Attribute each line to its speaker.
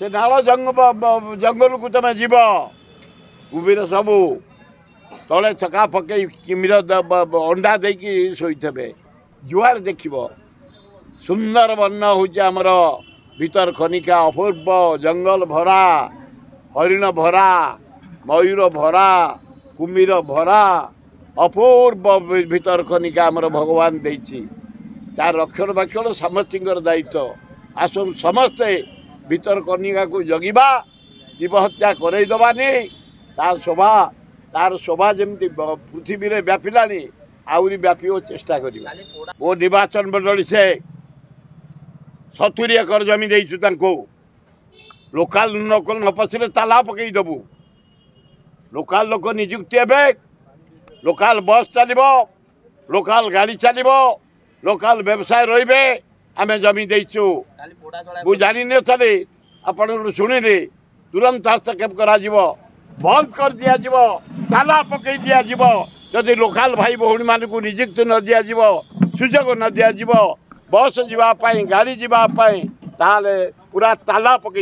Speaker 1: से नाल जंगल को तुम जीव कुबीर सबू तले चका पकई किमिर अंडा देकी शोथे जुआर देख सुंदर वर्ण होमर भीतर खनिका अपूर्व जंगल भरा हरिण भरा मयूर भरा कुमीर भरा अपूर्व भीतर खनिका आमर भगवान देती तार रक्षण भक्षण समस्त दायित्व आसन समस्ते भीतर कनिका को जगिबा जीव हत्या करईदबानी तार शोभा जमी पृथ्वी में व्यापिला आहरी व्यापी चेष्टा करिबा मो निर्वाचन मंडली से 70 एकर जमी देचु लोकाल लोक न पशिले ताला पकई देबू लोकाल लोक निजुक्ति हे लोकाल बस चलो लोकाल गाड़ी चलो लोकाल व्यवसाय रे आम जमी देचु मु जानी नी आपण शुणिले तुरंत हस्तक्षेप करा बंद कर दिया ताला पकई दिया जदि लोकाल भाई भौणी मानक निजुक्ति न दिया सुजोग न दिया बस जावाई गाड़ी जावाई पूरा ताला पकई